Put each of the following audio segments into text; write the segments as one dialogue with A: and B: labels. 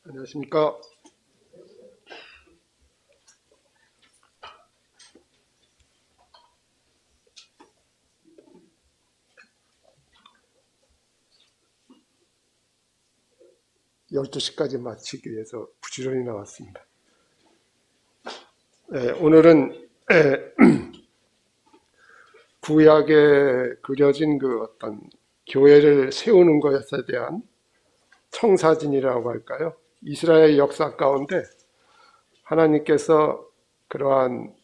A: 안녕하십니까. 열두 시까지 마치기 위해서 부지런히 나왔습니다. 오늘은 구약에 그려진 그 어떤 교회를 세우는 것에 대한 청사진이라고 할까요? 이스라엘 역사 가운데 하나님께서 그러한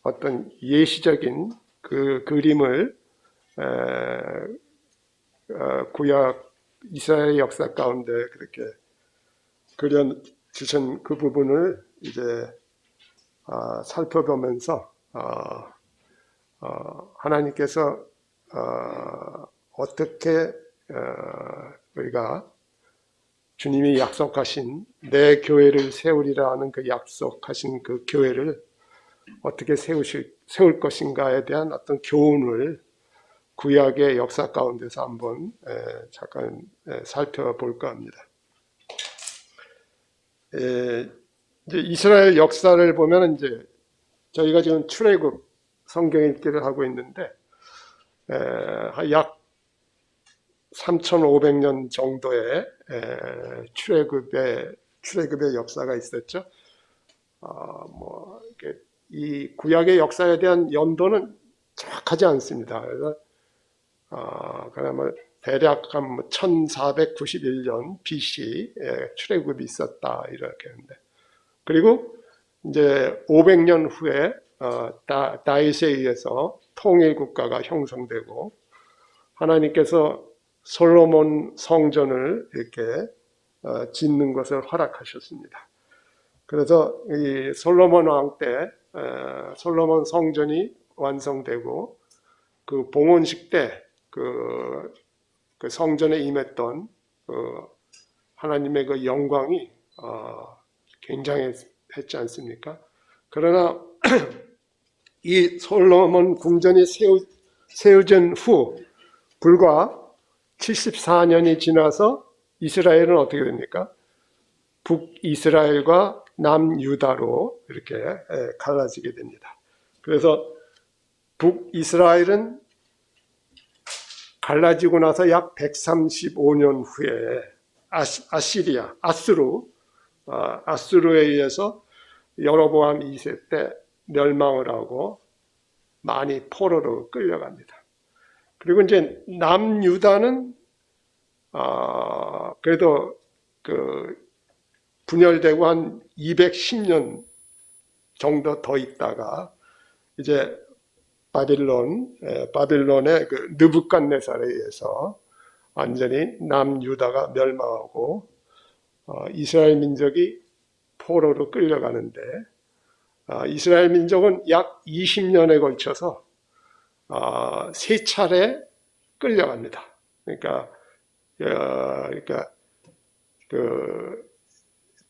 A: 어떤 예시적인 그 그림을 구약 이스라엘 역사 가운데 그렇게 그려주신 그 부분을 이제 살펴보면서 하나님께서 어떻게 우리가 주님이 약속하신 내 교회를 세우리라 하는 그 약속하신 그 교회를 어떻게 세울 것인가에 대한 어떤 교훈을 구약의 역사 가운데서 한번 잠깐 살펴볼까 합니다. 이제 이스라엘 역사를 보면 이제 저희가 지금 출애굽 성경 읽기를 하고 있는데 약 3,500년 정도의 출애굽의 역사가 있었죠. 이 구약의 역사에 대한 연도는 정확하지 않습니다. 그래서 그러면 대략 한 1491년 BC에 출애굽이 있었다 이렇게 하는데, 그리고 이제 500년 후에 다윗에 의해서 통일 국가가 형성되고 하나님께서 솔로몬 성전을 이렇게 짓는 것을 허락하셨습니다. 그래서 이 솔로몬 왕 때 솔로몬 성전이 완성되고 그 봉헌식 때 그 성전에 임했던 하나님의 그 영광이 굉장했지 않습니까? 그러나 이 솔로몬 궁전이 세워진 후 불과 74년이 지나서 이스라엘은 어떻게 됩니까? 북이스라엘과 남유다로 이렇게 갈라지게 됩니다. 그래서 북이스라엘은 갈라지고 나서 약 135년 후에 아수르에 의해서 여로보암 2세 때 멸망을 하고 많이 포로로 끌려갑니다. 그리고 이제 남유다는 그래도 분열되고 한 210년 정도 더 있다가 이제 바빌론의 그 느부갓네살에 의해서 완전히 남유다가 멸망하고 이스라엘 민족이 포로로 끌려가는데, 이스라엘 민족은 약 20년에 걸쳐서 세 차례 끌려갑니다. 그러니까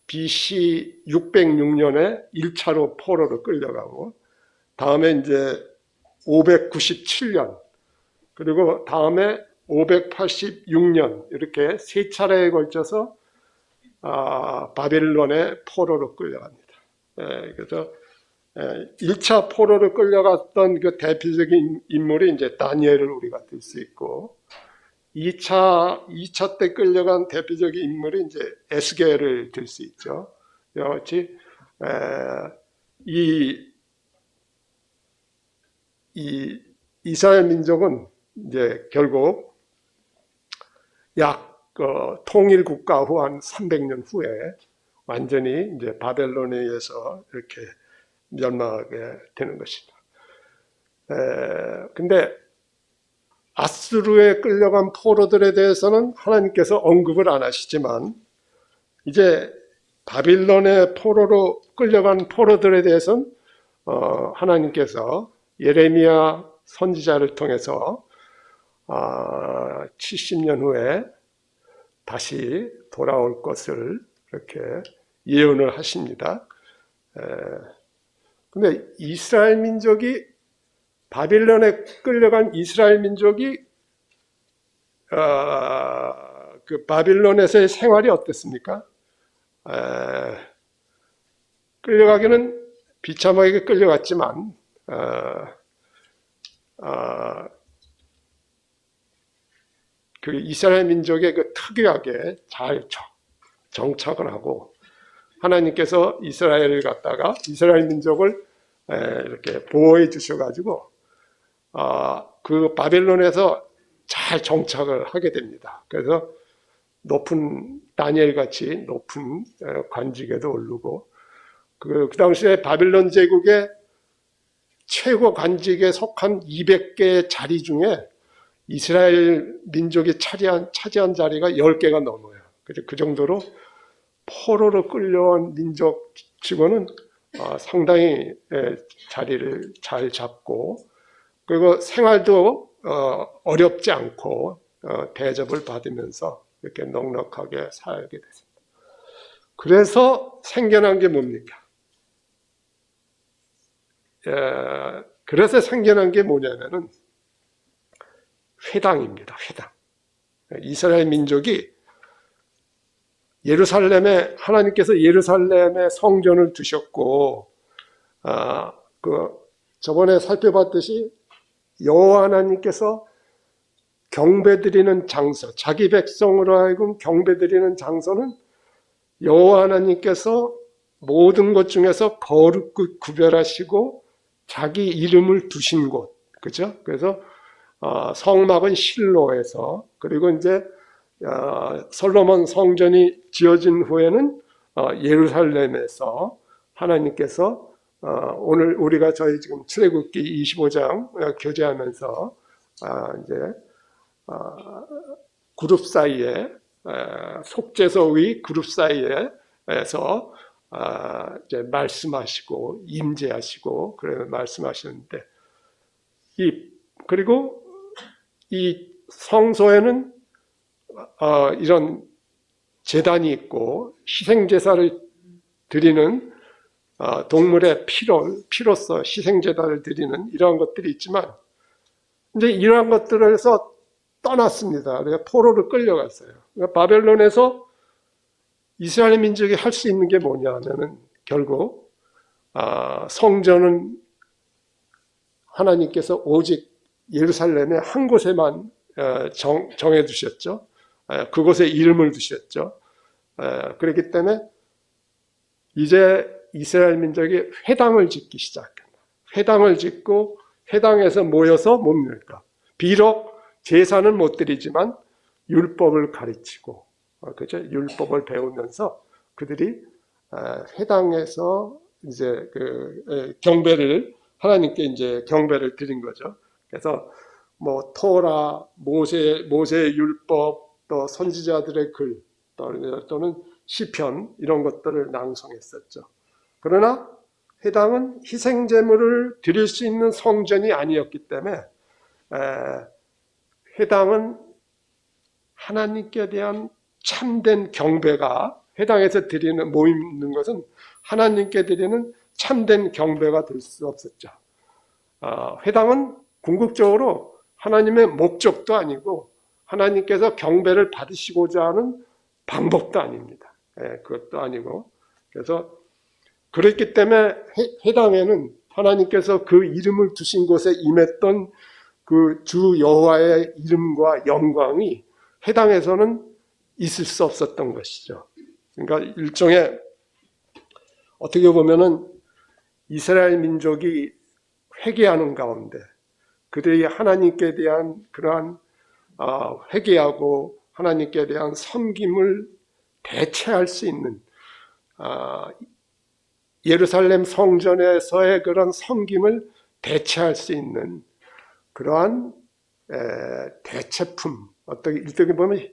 A: BC 606년에 1차로 포로로 끌려가고, 다음에 이제 597년, 그리고 다음에 586년 이렇게 세 차례에 걸쳐서 바빌론의 포로로 끌려갑니다. 그래서 1차 포로로 끌려갔던 그 대표적인 인물이 이제 다니엘을 우리가 들 수 있고, 2차 때 끌려간 대표적인 인물이 이제 에스겔을 들 수 있죠. 이와 같이 이 이스라엘 민족은 이제 결국 약 통일 국가 후 한 300년 후에 완전히 이제 바벨론에 의해서 이렇게 멸망하게 되는 것입니다. 근데 아수르에 끌려간 포로들에 대해서는 하나님께서 언급을 안 하시지만, 이제 바빌론의 포로로 끌려간 포로들에 대해서는 하나님께서 예레미야 선지자를 통해서 70년 후에 다시 돌아올 것을 이렇게 예언을 하십니다. 근데 이스라엘 민족이, 바빌론에 끌려간 이스라엘 민족이 그 바빌론에서의 생활이 어땠습니까? 끌려가기는 비참하게 끌려갔지만 그 이스라엘 민족의 그 특이하게 잘 정착을 하고 하나님께서 이스라엘을 갖다가 이스라엘 민족을 이렇게 보호해 주셔가지고 그 바벨론에서 잘 정착을 하게 됩니다. 그래서 높은 다니엘 같이 높은 관직에도 오르고 그 당시에 바벨론 제국의 최고 관직에 속한 200개의 자리 중에 이스라엘 민족이 차지한 자리가 10개가 넘어요. 그래서 그 정도로 포로로 끌려온 민족 치고는 상당히 자리를 잘 잡고 그리고 생활도 어렵지 않고 대접을 받으면서 이렇게 넉넉하게 살게 됐습니다. 그래서 생겨난 게 뭡니까? 그래서 생겨난 게 뭐냐면은 회당입니다. 회당. 이스라엘 민족이 예루살렘에 하나님께서 예루살렘에 성전을 두셨고 저번에 살펴봤듯이 여호와 하나님께서 경배드리는 장소, 자기 백성으로 하여금 경배드리는 장소는 여호와 하나님께서 모든 것 중에서 거룩 구별하시고 자기 이름을 두신 곳, 그죠? 그래서 성막은 실로에서 그리고 이제 솔로몬 성전이 지어진 후에는 예루살렘에서 하나님께서 오늘 우리가 저희 지금 출애굽기 25장 교제하면서 이제 그룹 사이에 속죄소의 그룹 사이에서 이제 말씀하시고 임재하시고 그래 말씀하시는데 그리고 이 성소에는 이런 제단이 있고 희생제사를 드리는 동물의 피로서 희생제단을 드리는 이러한 것들이 있지만 이제 이러한 것들에서 떠났습니다. 그러니까 포로로 끌려갔어요. 그러니까 바벨론에서 이스라엘 민족이 할 수 있는 게 뭐냐 하면은 결국 성전은 하나님께서 오직 예루살렘의 한 곳에만 정해 두셨죠. 그곳에 이름을 두셨죠. 그렇기 때문에 이제 이스라엘 민족이 회당을 짓기 시작합니다. 회당을 짓고 회당에서 모여서 뭡니까? 비록 제사는 못 드리지만 율법을 가르치고, 그죠? 율법을 배우면서 그들이 회당에서 이제 경배를 하나님께 이제 경배를 드린 거죠. 그래서 뭐 토라, 모세의 율법, 또 선지자들의 글, 또는 시편 이런 것들을 낭송했었죠. 그러나 회당은 희생제물을 드릴 수 있는 성전이 아니었기 때문에 회당은 하나님께 대한 참된 경배가 회당에서 드리는 모이는 것은 하나님께 드리는 참된 경배가 될 수 없었죠. 회당은 궁극적으로 하나님의 목적도 아니고 하나님께서 경배를 받으시고자 하는 방법도 아닙니다. 그것도 아니고 그래서 그렇기 때문에 회당에는 하나님께서 그 이름을 두신 곳에 임했던 그 주 여호와의 이름과 영광이 회당에서는 있을 수 없었던 것이죠. 그러니까 일종의 어떻게 보면은 이스라엘 민족이 회개하는 가운데 그들이 하나님께 대한 그러한 회개하고 하나님께 대한 섬김을 대체할 수 있는 예루살렘 성전에서의 그런 섬김을 대체할 수 있는 그러한 대체품, 어떻게 일종의 보면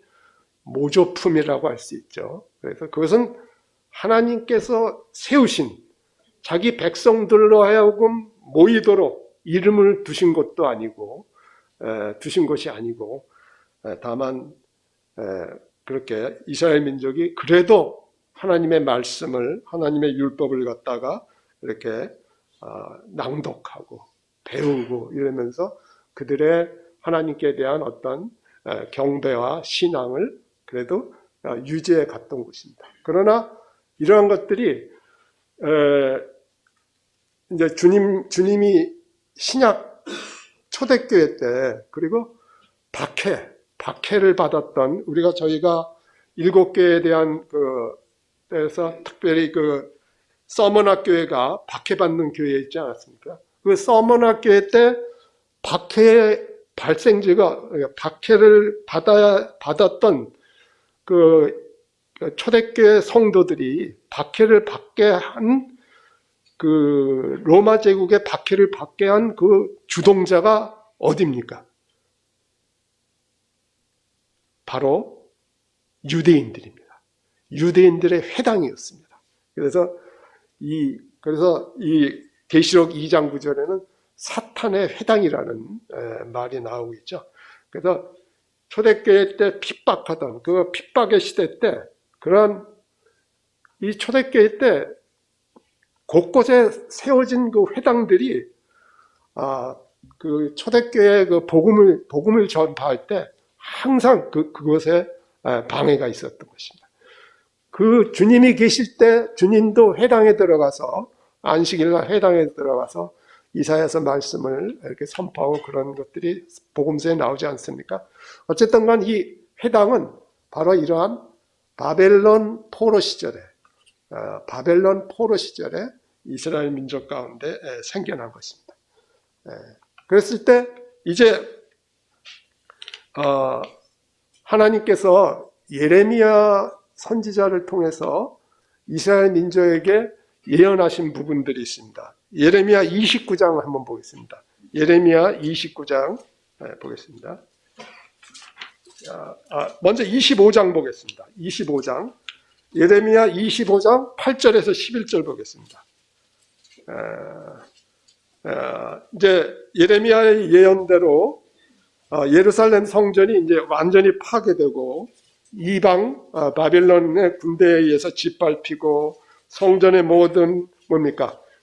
A: 모조품이라고 할 수 있죠. 그래서 그것은 하나님께서 세우신 자기 백성들로 하여금 모이도록 이름을 두신 것도 아니고 두신 것이 아니고 다만 그렇게 이스라엘 민족이 그래도 하나님의 말씀을 하나님의 율법을 갖다가 이렇게 낭독하고 배우고 이러면서 그들의 하나님께 대한 어떤 경배와 신앙을 그래도 유지해 갔던 것입니다. 그러나 이러한 것들이 이제 주님이 신약 초대교회 때, 그리고 박해를 받았던, 저희가 7교회에 대한 그래서 특별히 서머나 교회가 박해받는 교회 있지 않았습니까? 그 서머나 교회 때 박해의 발생지가, 박해를 받았던 초대교회 성도들이 박해를 받게 한 로마 제국의 박해를 받게 한 그 주동자가 어디입니까? 바로 유대인들입니다. 유대인들의 회당이었습니다. 그래서 이 계시록 2장 9절에는 사탄의 회당이라는 말이 나오고 있죠. 그래서 초대교회 때 핍박하던 그 핍박의 시대 때, 그런 이 초대교회 때 곳곳에 세워진 그 회당들이 그 초대교회 그 복음을 전파할 때 항상 그곳에 방해가 있었던 것입니다. 그 주님이 계실 때 주님도 회당에 들어가서, 안식일날 회당에 들어가서 이사야서 말씀을 이렇게 선포하고 그런 것들이 복음서에 나오지 않습니까? 어쨌든 간 이 회당은 바로 이러한 바벨론 포로 시절에 이스라엘 민족 가운데 생겨난 것입니다. 그랬을 때 이제 하나님께서 예레미야 선지자를 통해서 이스라엘 민족에게 예언하신 부분들이 있습니다. 예레미야 29장을 한번 보겠습니다. 예레미야 29장 보겠습니다. 먼저 25장 보겠습니다. 25장. 예레미야 25장 8절에서 11절 보겠습니다. 이제 예레미야의 예언대로 예루살렘 성전이 이제 완전히 파괴되고 이방 바벨론의 군대에 의해서 짓밟히고 성전의 모든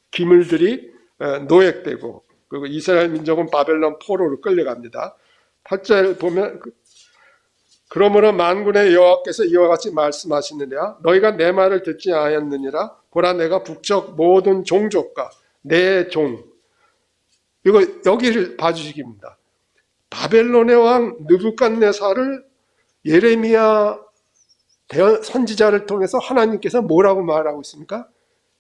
A: 기물들이 노획되고, 그리고 이스라엘 민족은 바벨론 포로로 끌려갑니다. 8절 보면 그러므로 만군의 여호와께서 이와 같이 말씀하시느냐, 너희가 내 말을 듣지 아니하였느니라. 보라, 내가 북쪽 모든 종족과 내 종, 이거 여기를 봐주시기입니다. 바벨론의 왕 느부갓네살을 예레미야 선지자를 통해서 하나님께서 뭐라고 말하고 있습니까?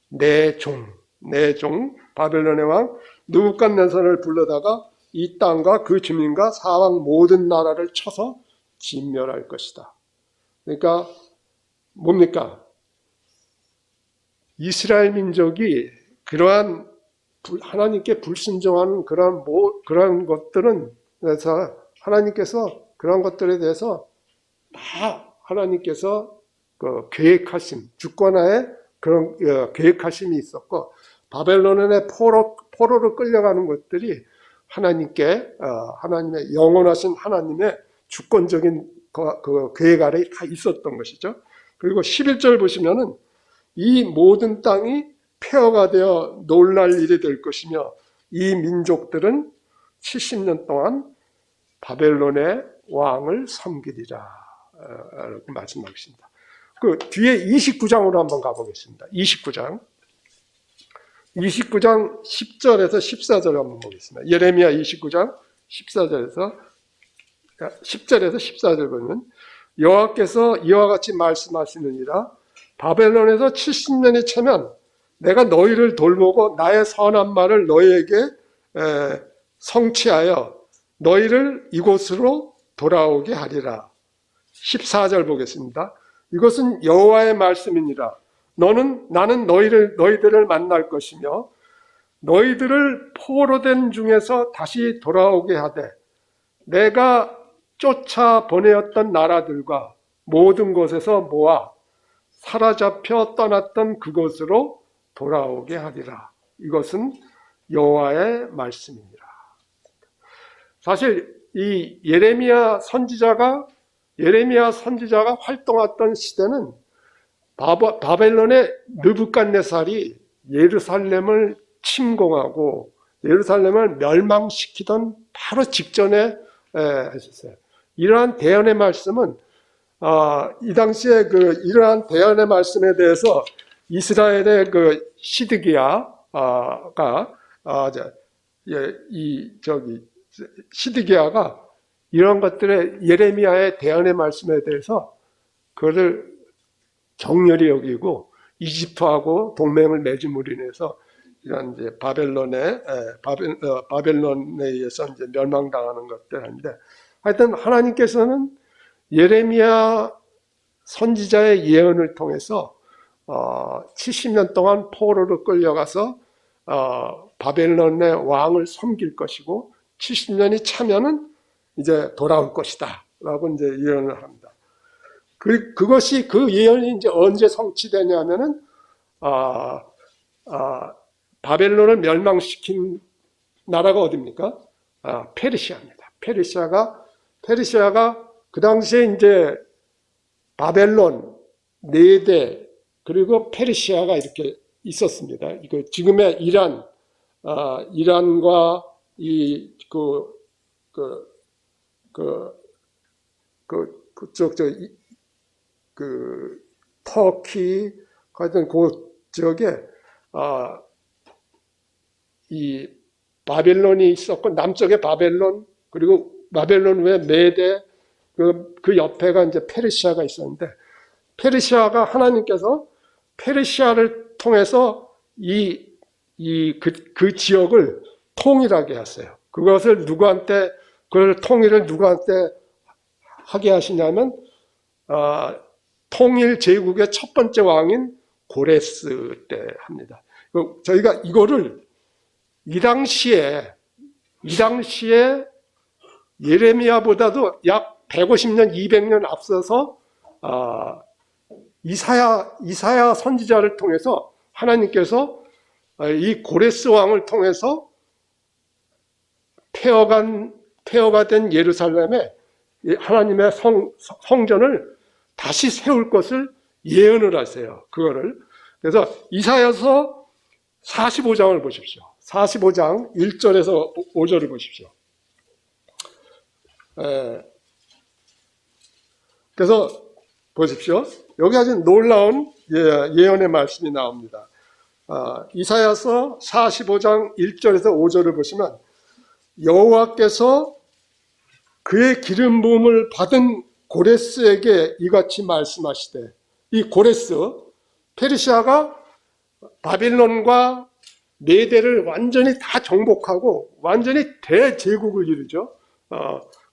A: 내 종 바벨론의 왕 느부갓네살을 불러다가 이 땅과 그 주민과 사방 모든 나라를 쳐서 진멸할 것이다. 그러니까 뭡니까? 이스라엘 민족이 그러한 하나님께 불순종하는 그러한 것들은, 그래서 하나님께서 그런 것들에 대해서 다 하나님께서 계획하심, 주권하에 그런 계획하심이 있었고, 바벨론의 포로로 끌려가는 것들이 하나님의 영원하신 하나님의 주권적인 그 계획 아래에 다 있었던 것이죠. 그리고 11절 보시면은 이 모든 땅이 폐허가 되어 놀랄 일이 될 것이며 이 민족들은 70년 동안 바벨론의 왕을 섬기리라 라고 말씀하고 있습니다. 그 뒤에 29장으로 한번 가보겠습니다. 29장 10절에서 14절 한번 보겠습니다. 예레미야 29장 10절에서 14절 보면 여호와께서 이와 같이 말씀하시느니라. 바벨론에서 70년이 차면 내가 너희를 돌보고 나의 선한 말을 너희에게 성취하여 너희를 이곳으로 돌아오게 하리라. 14절 보겠습니다. 이것은 여호와의 말씀이니라. 나는 너희들을 만날 것이며 너희들을 포로된 중에서 다시 돌아오게 하되 내가 쫓아 보내었던 나라들과 모든 곳에서 모아 사로잡혀 떠났던 그곳으로 돌아오게 하리라. 이것은 여호와의 말씀이니라. 사실 이 예레미야 선지자가 활동했던 시대는 바벨론의 느부갓네살이 예루살렘을 침공하고 예루살렘을 멸망시키던 바로 직전에 하셨어요. 이러한 대언의 말씀은 이 당시에 이러한 대언의 말씀에 대해서 이스라엘의 그 시드기야가 시드기야가 이런 것들의 예레미야의 대언의 말씀에 대해서 그것을 격렬히 여기고 이집트하고 동맹을 맺음으로 인해서 이런 이제 바벨론에 의해서 이제 멸망당하는 것들인데, 하여튼 하나님께서는 예레미야 선지자의 예언을 통해서 70년 동안 포로로 끌려가서 바벨론의 왕을 섬길 것이고 70년이 차면은 이제 돌아올 것이다 라고 이제 예언을 합니다. 그것이 그 예언이 이제 언제 성취되냐면은 바벨론을 멸망시킨 나라가 어디입니까? 페르시아입니다. 페르시아가 그 당시에 이제 바벨론, 메대, 그리고 페르시아가 이렇게 있었습니다. 이거 지금의 이란과 터키, 하여튼 그 지역에 이 바벨론이 있었고, 남쪽에 바벨론, 그리고 바벨론 외에 메대, 그 옆에가 이제 페르시아가 있었는데, 페르시아가 하나님께서 페르시아를 통해서 그 지역을 통일하게 하세요. 그걸 통일을 누구한테 하게 하시냐면, 통일 제국의 첫 번째 왕인 고레스 때 합니다. 저희가 이거를 이 당시에 예레미야보다도 약 150년, 200년 앞서서 이사야 선지자를 통해서 하나님께서 이 고레스 왕을 통해서 폐허가 된 예루살렘에 하나님의 성전을 다시 세울 것을 예언을 하세요. 그거를. 그래서 이사야서 45장을 보십시오. 45장 1절에서 5절을 보십시오. 그래서 보십시오. 여기 아주 놀라운 예언의 말씀이 나옵니다. 이사야서 45장 1절에서 5절을 보시면, 여호와께서 그의 기름 부음을 받은 고레스에게 이같이 말씀하시되, 이 고레스, 페르시아가 바빌론과 메대를 완전히 다 정복하고 완전히 대제국을 이루죠.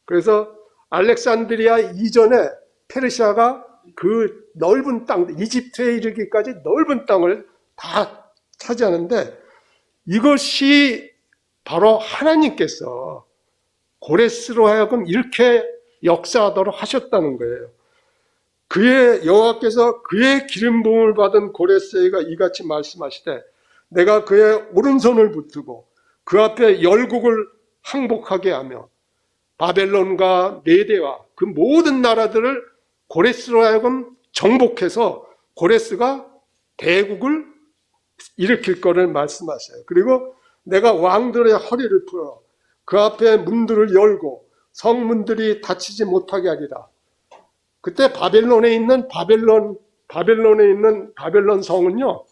A: 그래서 알렉산드리아 이전에 페르시아가 그 넓은 땅, 이집트에 이르기까지 넓은 땅을 다 차지하는데, 이것이 바로 하나님께서 고레스로 하여금 이렇게 역사하도록 하셨다는 거예요. 여호와께서 그의 기름 부음을 받은 고레스에게 이같이 말씀하시되, 내가 그의 오른손을 붙들고 그 앞에 열국을 항복하게 하며 바벨론과 메대와 그 모든 나라들을 고레스로 하여금 정복해서 고레스가 대국을 일으킬 거를 말씀하셔요. 그리고 내가 왕들의 허리를 풀어 그 앞에 문들을 열고 성문들이 닫히지 못하게 하리라. 그때 바벨론에 있는 바벨론 성은요,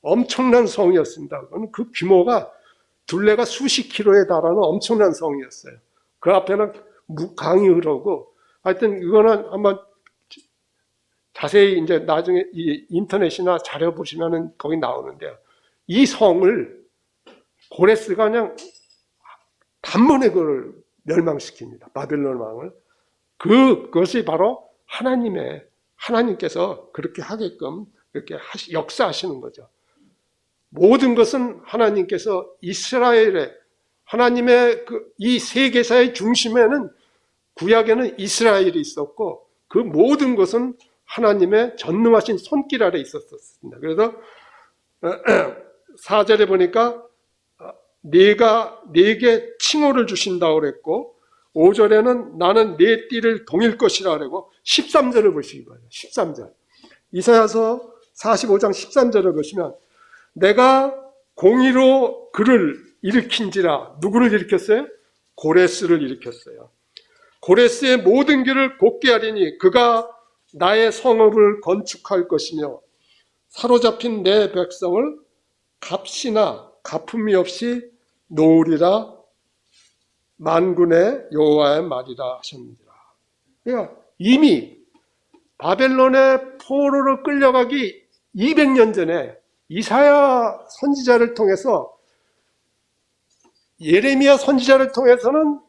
A: 엄청난 성이었습니다. 그 규모가 둘레가 수십 킬로에 달하는 엄청난 성이었어요. 그 앞에는 강이 흐르고, 하여튼 이거는 한번 자세히 이제 나중에 이 인터넷이나 자료 보시면은 거기 나오는데요. 이 성을 고레스가 그냥 단번에 그걸 멸망시킵니다. 바벨론 왕을. 그것이 바로 하나님께서 그렇게 하게끔 이렇게 역사하시는 거죠. 모든 것은 하나님께서 하나님의 이 세계사의 중심에는, 구약에는 이스라엘이 있었고, 그 모든 것은 하나님의 전능하신 손길 아래 있었습니다. 그래서 4절에 보니까 네게 칭호를 주신다고 그랬고, 5절에는 나는 네 띠를 동일 것이라 그러고, 13절을 보시기 바랍니다. 13절. 이사야서 45장 13절을 보시면, 내가 공의로 그를 일으킨지라. 누구를 일으켰어요? 고레스를 일으켰어요. 고레스의 모든 길을 곧게 하리니 그가 나의 성읍을 건축할 것이며 사로잡힌 내 백성을 값이나 갚음이 없이 놓으리라 만군의 여호와의 말이라 하셨느니라. 그러니까 이미 바벨론의 포로로 끌려가기 200년 전에 이사야 선지자를 통해서, 예레미야 선지자를 통해서는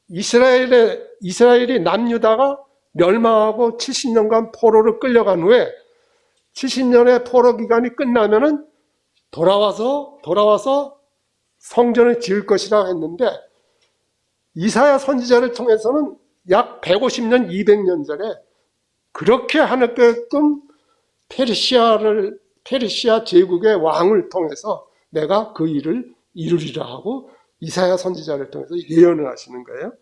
A: 이스라엘이 남유다가 멸망하고 70년간 포로를 끌려간 후에 70년의 포로 기간이 끝나면은 돌아와서 성전을 지을 것이라 했는데, 이사야 선지자를 통해서는 약 150년, 200년 전에 그렇게 하게끔 페르시아 제국의 왕을 통해서 내가 그 일을 이루리라 하고 이사야 선지자를 통해서 예언을 하시는 거예요.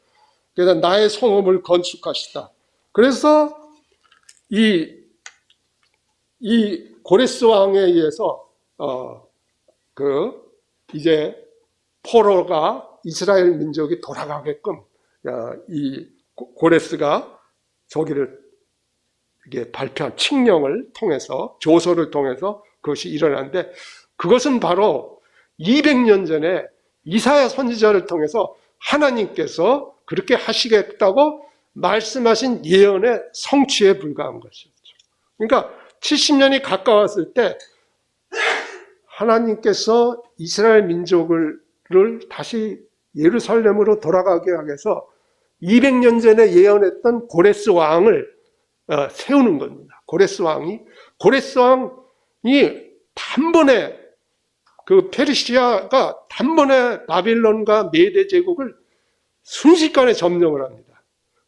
A: 그래서 나의 성읍을 건축하시다. 그래서 이 고레스 왕에 의해서 이제 포로가 이스라엘 민족이 돌아가게끔 이 고레스가 저기를 이게 발표한 칙령을 통해서, 조서를 통해서 그것이 일어났는데, 그것은 바로 200년 전에 이사야 선지자를 통해서 하나님께서 그렇게 하시겠다고 말씀하신 예언의 성취에 불과한 것이었죠. 그러니까 70년이 가까웠을 때 하나님께서 이스라엘 민족을 다시 예루살렘으로 돌아가게 하기 위해서 200년 전에 예언했던 고레스 왕을 세우는 겁니다. 고레스 왕이 단번에 페르시아가 단번에 바빌론과 메대 제국을 순식간에 점령을 합니다.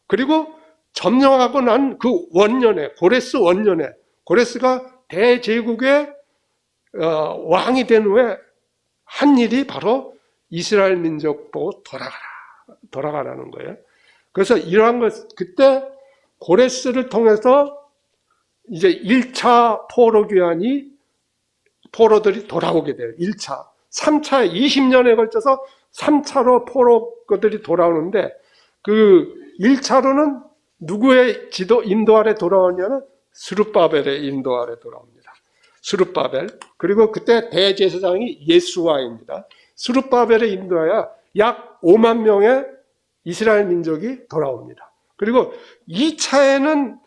A: 그리고 점령하고 난 그 원년에, 고레스 원년에, 고레스가 대제국의 왕이 된 후에 한 일이 바로 이스라엘 민족 보고 돌아가라는 거예요. 그래서 이러한 그때 고레스를 통해서 이제 1차 포로들이 돌아오게 돼요. 1차. 3차 20년에 걸쳐서 3차로 포로들이 돌아오는데, 그 1차로는 누구의 인도 아래 돌아오냐면 스룹바벨의 인도 아래 돌아옵니다. 스룹바벨. 그리고 그때 대제사장이 예수와입니다. 스룹바벨의 인도하에 약 5만 명의 이스라엘 민족이 돌아옵니다. 그리고 2차에는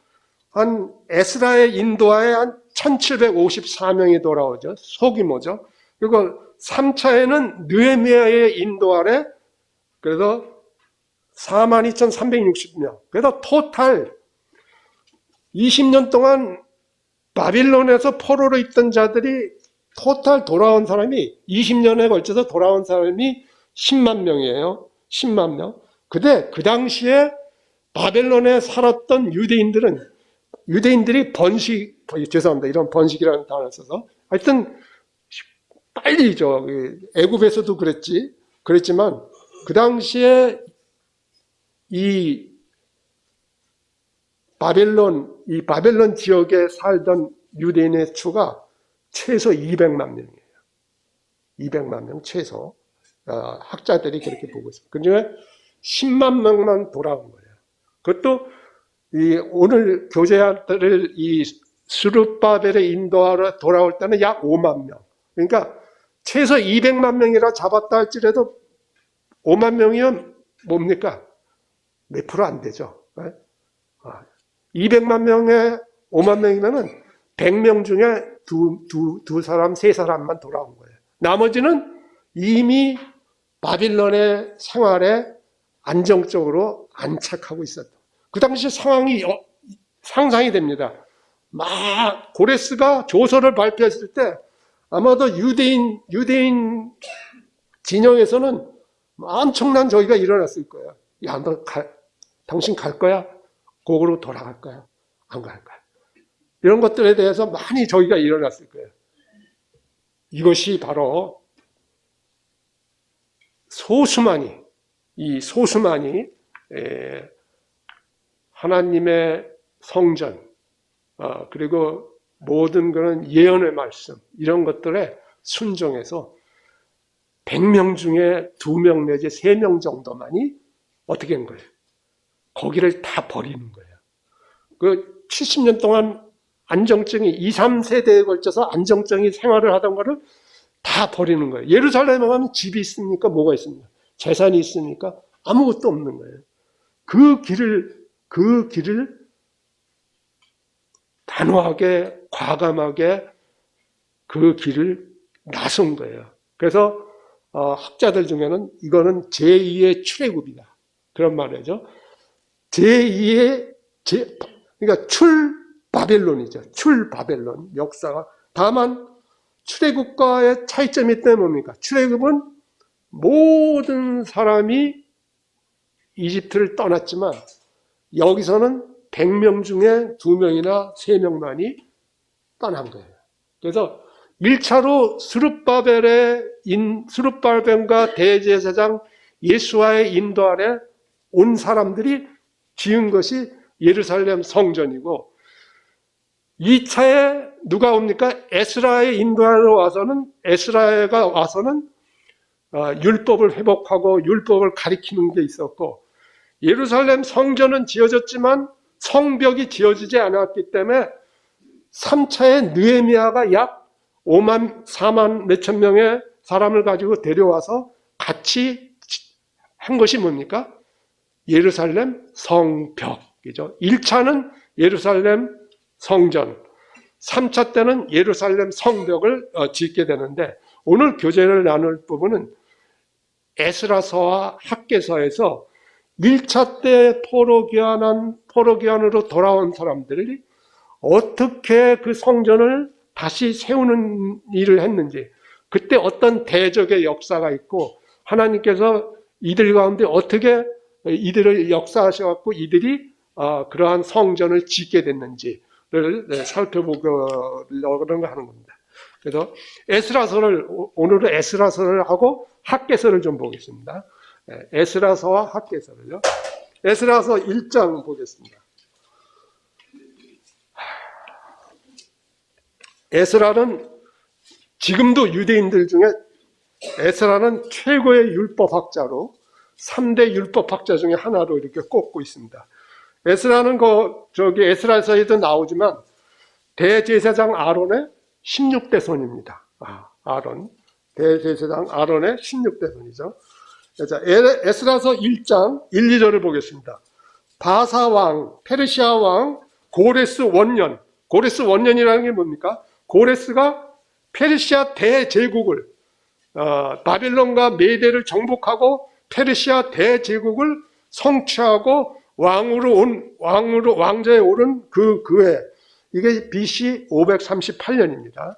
A: 한 에스라의 인도하에 한 1754명이 돌아오죠. 소규모죠. 그리고 3차에는 느헤미야의 인도 아래 그래서 42,360명. 그래서 토탈 20년 동안 바빌론에서 포로로 있던 자들이 토탈 돌아온 사람이 20년에 걸쳐서 돌아온 사람이 10만 명이에요. 10만 명. 근데 그 당시에 바벨론에 살았던 유대인들이 죄송합니다. 이런 번식이라는 단어를 써서. 하여튼 빨리 애굽에서도 그랬지만 그 당시에 이 바벨론 지역에 살던 유대인의 수가 최소 200만 명이에요. 200만 명 최소. 학자들이 그렇게 보고 있습니다. 그 중에 10만 명만 돌아온 거예요. 그것도 오늘 교제들을 스룹바벨의 인도하러 돌아올 때는 약 5만 명. 그러니까 최소 200만 명이라 잡았다 할지라도 5만 명이면 뭡니까? 몇 프로 안 되죠. 200만 명에 5만 명이면은 100명 중에 두 사람, 세 사람만 돌아온 거예요. 나머지는 이미 바빌론의 생활에 안정적으로 안착하고 있었다. 그 당시 상황이 상상이 됩니다. 막 고레스가 조서를 발표했을 때 아마도 유대인 진영에서는 엄청난 저기가 일어났을 거예요. 야, 당신 갈 거야? 거기로 돌아갈 거야? 안 갈 거야? 이런 것들에 대해서 많이 저기가 일어났을 거예요. 이것이 바로 소수만이 하나님의 성전, 그리고 모든 그런 예언의 말씀, 이런 것들에 순종해서 100명 중에 2명 내지 3명 정도만이 어떻게 한 거예요? 거기를 다 버리는 거예요. 그 70년 동안 안정증이 2, 3세대에 걸쳐서 안정증이 생활을 하던 거를 다 버리는 거예요. 예루살렘에 가면 집이 있습니까? 뭐가 있습니까? 재산이 있습니까? 아무것도 없는 거예요. 그 길을 단호하게, 과감하게 그 길을 나선 거예요. 그래서 학자들 중에는 이거는 제2의 출애굽이다. 그런 말이죠. 그러니까 출바벨론이죠. 출바벨론 역사가. 다만 출애굽과의 차이점이 있다면 뭡니까? 출애굽은 모든 사람이 이집트를 떠났지만 여기서는 100명 중에 2명이나 3명만이 떠난 거예요. 그래서 1차로 스룹바벨과 대제사장 예수와의 인도 아래 온 사람들이 지은 것이 예루살렘 성전이고, 2차에 누가 옵니까? 에스라의 인도하러 와서는, 에스라가 와서는 율법을 회복하고 율법을 가리키는 게 있었고, 예루살렘 성전은 지어졌지만 성벽이 지어지지 않았기 때문에 3차에 느헤미야가 약 5만, 4만 몇천 명의 사람을 가지고 데려와서 같이 한 것이 뭡니까? 예루살렘 성벽이죠. 1차는 예루살렘 성전, 3차 때는 예루살렘 성벽을 짓게 되는데, 오늘 교제를 나눌 부분은 에스라서와 학개서에서 1차 때 포로기환으로 돌아온 사람들이 어떻게 그 성전을 다시 세우는 일을 했는지, 그때 어떤 대적의 역사가 있고 하나님께서 이들 가운데 어떻게 이들을 역사하셔갖고 이들이 그러한 성전을 짓게 됐는지를 살펴보려고 하는 겁니다. 그래서 오늘은 에스라서를 하고 학개서를 좀 보겠습니다. 에스라서와 학개서를요. 에스라서 1장 보겠습니다. 에스라는 지금도 유대인들 중에 에스라는 최고의 율법학자로 3대 율법학자 중에 하나로 이렇게 꼽고 있습니다. 에스라는 에스라서에도 나오지만 대제사장 아론의 16대 손입니다. 대제사장 아론의 16대 손이죠. 자, 에스라서 1장 1, 2절을 보겠습니다. 바사왕, 페르시아왕 고레스 원년. 고레스 원년이라는 게 뭡니까? 고레스가 페르시아 대제국을 바벨론과 메대를 정복하고 페르시아 대제국을 성취하고 왕자에 오른 그 해, 이게 BC 538년입니다.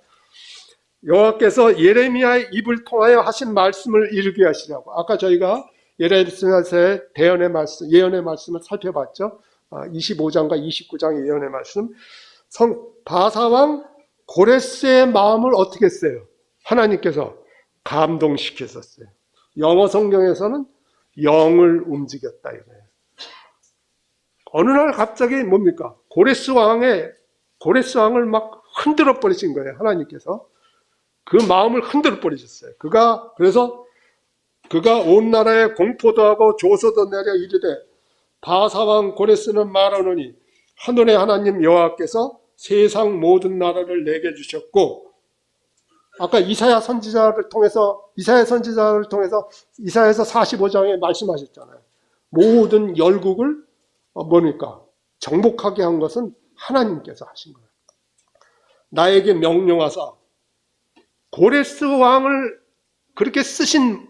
A: 여호와께서 예레미야의 입을 통하여 하신 말씀을 이루게 하시라고. 아까 저희가 예레미야서의 예언의 말씀을 살펴봤죠. 25장과 29장의 예언의 말씀. 바사왕 고레스의 마음을 어떻게 했어요? 하나님께서 감동시켰었어요. 영어 성경에서는 영을 움직였다 이거예요. 어느 날 갑자기 뭡니까? 고레스 왕을 막 흔들어 버리신 거예요. 하나님께서 그 마음을 흔들어 버리셨어요. 그래서 그가 온 나라에 공포도 하고 조서도 내려 이르되, 바사왕 고레스는 말하노니 하늘의 하나님 여호와께서 세상 모든 나라를 내게 주셨고, 아까 이사야 선지자를 통해서 이사야서 45장에 말씀하셨잖아요. 모든 열국을 정복하게 한 것은 하나님께서 하신 거예요. 나에게 명령하사, 고레스 왕을 그렇게 쓰신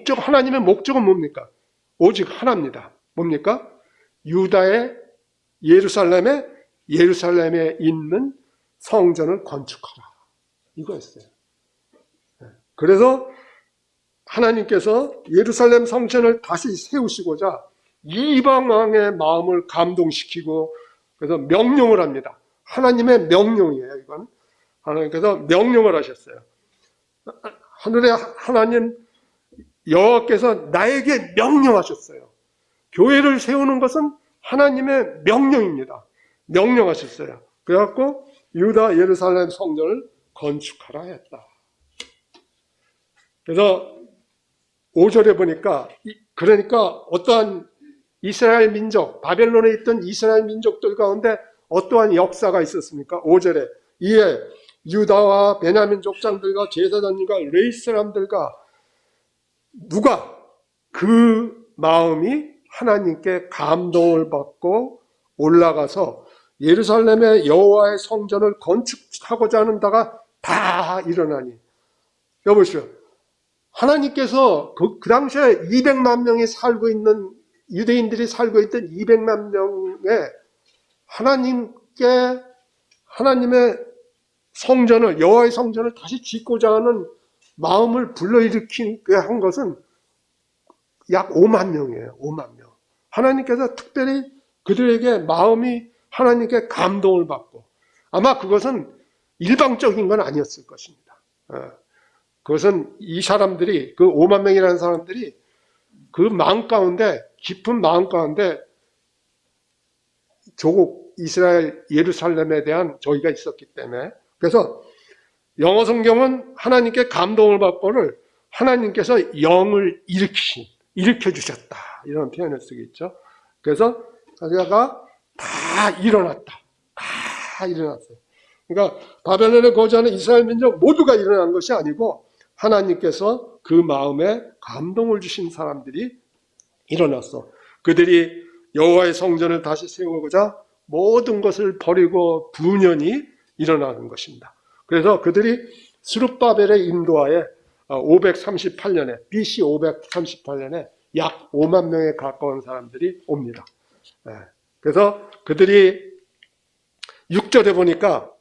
A: 하나님의 목적은 뭡니까? 오직 하나입니다. 뭡니까? 유다의 예루살렘에 있는 성전을 건축하라. 이거였어요. 그래서 하나님께서 예루살렘 성전을 다시 세우시고자 이방 왕의 마음을 감동시키고, 그래서 명령을 합니다. 하나님의 명령이에요, 이건. 하나님께서 명령을 하셨어요. 하늘의 하나님 여호와께서 나에게 명령하셨어요. 교회를 세우는 것은 하나님의 명령입니다. 명령하셨어요. 그래갖고 유다 예루살렘 성전을 건축하라 했다. 그래서 5절에 보니까, 그러니까 어떠한 이스라엘 민족, 바벨론에 있던 이스라엘 민족들 가운데 어떠한 역사가 있었습니까? 5절에 이에 유다와 베냐민 족장들과 제사장들과 레위 사람들과 누가 그 마음이 하나님께 감동을 받고 올라가서 예루살렘의 여호와의 성전을 건축하고자 하는 자가 다 일어나니. 여보시오. 하나님께서 그 당시에 200만 명이 살고 있는 유대인들이 살고 있던 200만 명의 하나님의 성전을 여호와의 성전을 다시 짓고자 하는 마음을 불러일으키게 한 것은 약 5만 명이에요. 5만 명. 하나님께서 특별히 그들에게 마음이 하나님께 감동을 받고 아마 그것은 일방적인 건 아니었을 것입니다. 그것은 이 사람들이 그 5만 명이라는 사람들이 그 마음 가운데 깊은 마음 가운데 조국 이스라엘 예루살렘에 대한 저희가 있었기 때문에 그래서 영어 성경은 하나님께 감동을 받고를 하나님께서 영을 일으켜 주셨다 이런 표현을 쓰고 있죠. 그래서 자기가 다 일어났다. 다 일어났어요. 그러니까 바벨론에 거주하는 이스라엘 민족 모두가 일어난 것이 아니고 하나님께서 그 마음에 감동을 주신 사람들이 일어났어. 그들이 여호와의 성전을 다시 세우고자 모든 것을 버리고 분연히 일어나는 것입니다. 그래서 그들이 스룹바벨의 인도하에 538년에 BC 538년에 약 5만 명에 가까운 사람들이 옵니다. 그래서 그들이 6절에 보니까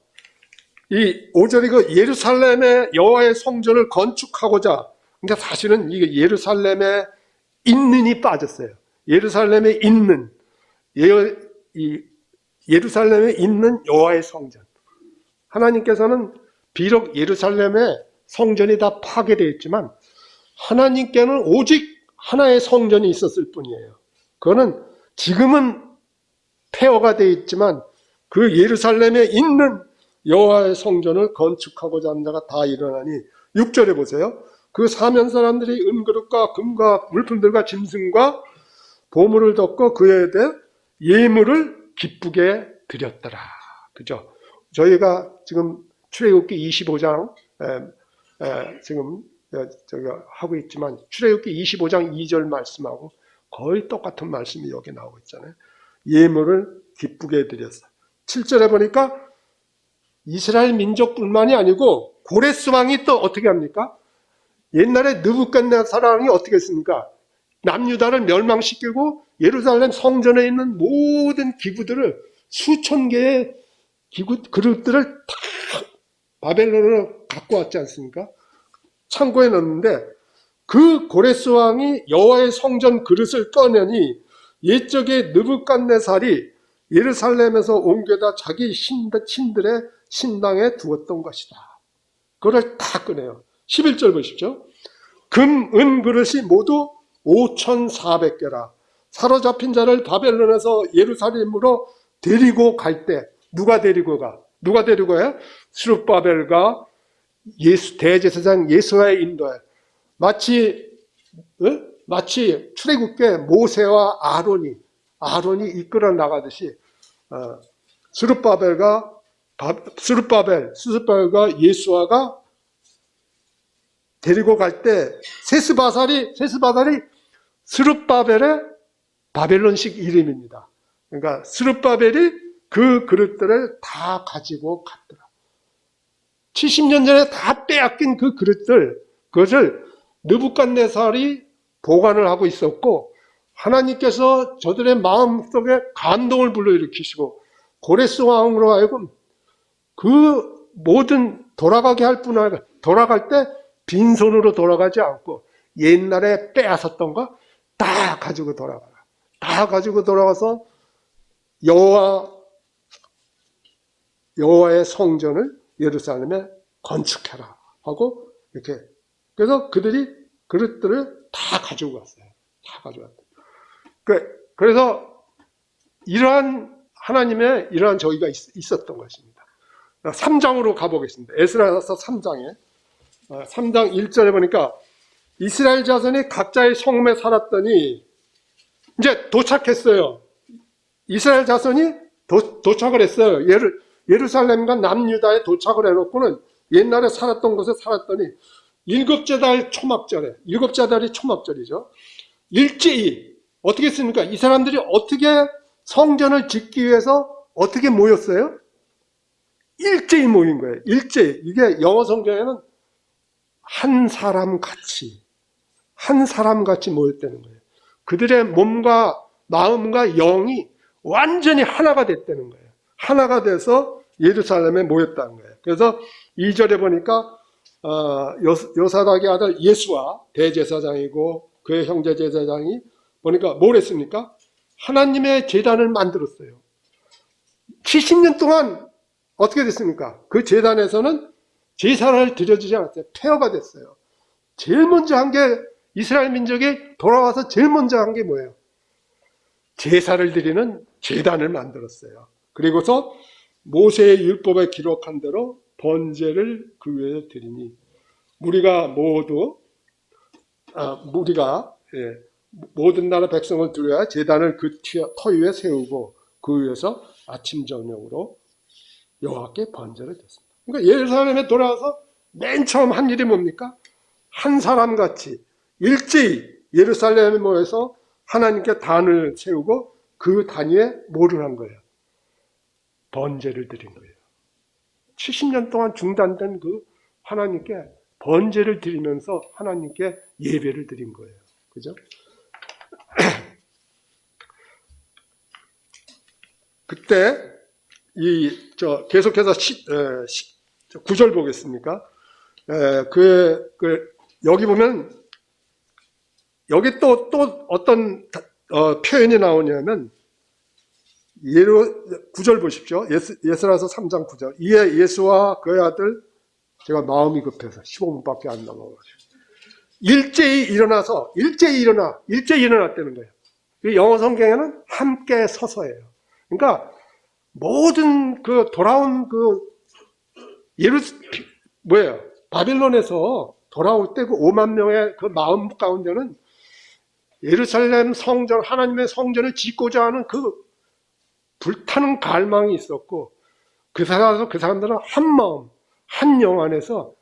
A: 이 5절이 그 예루살렘의 여호와의 성전을 건축하고자 근데 사실은 이게 예루살렘에 있는이 빠졌어요. 예루살렘에 있는 예루살렘에 있는 여호와의 성전. 하나님께서는 비록 예루살렘의 성전이 다 파괴되어 있지만 하나님께는 오직 하나의 성전이 있었을 뿐이에요. 그거는 지금은 폐허가 되어 있지만 그 예루살렘에 있는 여호와의 성전을 건축하고자 하는 자가 다 일어나니 6절에 보세요. 그 사면 사람들이 은그릇과 금과 물품들과 짐승과 보물을 덮고 그에 대해 예물을 기쁘게 드렸더라. 그죠? 저희가 지금 출애굽기 25장 지금 저희가 하고 있지만 출애굽기 25장 2절 말씀하고 거의 똑같은 말씀이 여기 나오고 있잖아요. 예물을 기쁘게 드렸어요. 7절에 보니까 이스라엘 민족뿐만이 아니고 고레스 왕이 또 어떻게 합니까? 옛날에 느부갓네살이 어떻게 했습니까? 남유다를 멸망시키고 예루살렘 성전에 있는 모든 기구들을 수천 개의 그릇들을 다 바벨론으로 갖고 왔지 않습니까? 창고에 넣었는데 그 고레스 왕이 여호와의 성전 그릇을 꺼내니 옛적에 느부갓네살이 예루살렘에서 옮겨다 자기 신들의 신당에 두었던 것이다. 그걸 다 꺼내요. 11절 보십시오. 금, 은 그릇이 모두 5,400개라. 사로잡힌 자를 바벨론에서 예루살렘으로 데리고 갈 때 누가 데리고 가? 누가 데리고 가요? 스룹바벨과 대제사장 예수와의 인도에 마치 출애굽기에 모세와 아론이 이끌어 나가듯이 스룹바벨과 예수와가 데리고 갈 때 세스바살이 스룹바벨의 바벨론식 이름입니다. 그러니까 스룹바벨이 그 그릇들을 다 가지고 갔더라. 70년 전에 다 빼앗긴 그 그릇들, 그것을 느부갓네살이 보관을 하고 있었고 하나님께서 저들의 마음속에 감동을 불러일으키시고 고레스 왕으로 하여금 그 모든 돌아가게 할 뿐 아니라 돌아갈 때 빈손으로 돌아가지 않고 옛날에 빼앗았던 거 다 가지고 돌아가라. 다 가지고 돌아가서 여호와의 성전을 예루살렘에 건축해라 하고 이렇게 그래서 그들이 그릇들을 다 가지고 갔어요. 다 가져왔어요. 그래서 이러한 하나님의 이러한 저희가 있었던 것입니다. 3장으로 가보겠습니다. 에스라서 3장에 3장 1절에 보니까 이스라엘 자손이 각자의 성읍에 살았더니 이제 도착했어요. 이스라엘 자손이 도착을 했어요. 예루살렘과 남유다에 도착을 해놓고는 옛날에 살았던 곳에 살았더니 일곱째 달 초막절에, 일곱째 달이 초막절이죠. 일제히 어떻게 했습니까? 이 사람들이 어떻게 성전을 짓기 위해서 어떻게 모였어요? 일제히 모인 거예요. 일제히. 이게 영어 성경에는 한 사람 같이 모였다는 거예요. 그들의 몸과 마음과 영이 완전히 하나가 됐다는 거예요. 하나가 돼서 예루살렘에 모였다는 거예요. 그래서 2절에 보니까 요사닥의 아들 예수와 대제사장이고 그의 형제 제사장이 보니까 뭘 했습니까? 하나님의 제단을 만들었어요. 70년 동안 어떻게 됐습니까? 그 제단에서는 제사를 드려주지 않았어요. 폐허가 됐어요. 제일 먼저 한 게 이스라엘 민족이 돌아와서 제일 먼저 한 게 뭐예요? 제사를 드리는 제단을 만들었어요. 그리고서 모세의 율법에 기록한 대로 번제를 그 위에 드리니 무리가 모든 나라 백성을 들여야 제단을 그 터 위에 세우고 그 위에서 아침 저녁으로 여호와께 번제를 드렸습니다. 그러니까 예루살렘에 돌아와서 맨 처음 한 일이 뭡니까? 한 사람같이 일제히 예루살렘에 모여서 하나님께 단을 세우고 그 단 위에 뭐를 한 거예요? 번제를 드린 거예요. 70년 동안 중단된 그 하나님께 번제를 드리면서 하나님께 예배를 드린 거예요. 그죠? 그때 계속해서 9절 보겠습니까? 여기 보면 여기 또 어떤 표현이 나오냐면 9절 보십시오. 예스라서 3장 9절. 이에 예수와 그의 아들, 제가 마음이 급해서 15분밖에 안 남아가지고 일제히 일어났다는 거예요. 영어 성경에는 함께 서서예요. 그러니까 모든 돌아온 바빌론에서 돌아올 때 그 5만 명의 그 마음 가운데는 예루살렘 성전, 하나님의 성전을 짓고자 하는 그 불타는 갈망이 있었고, 그 사람들은 한 마음, 한 영 안에서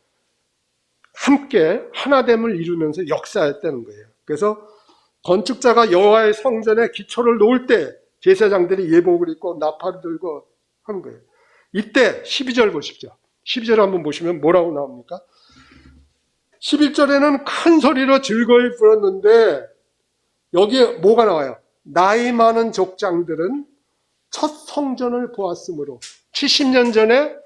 A: 함께 하나됨을 이루면서 역사했다는 거예요. 그래서 건축자가 여호와의 성전에 기초를 놓을 때 제사장들이 예복을 입고 나팔을 들고 하는 거예요. 이때 12절 보십시오. 12절 한번 보시면 뭐라고 나옵니까? 11절에는 큰 소리로 즐거이 불었는데 여기에 뭐가 나와요? 나이 많은 족장들은 첫 성전을 보았으므로 70년 전에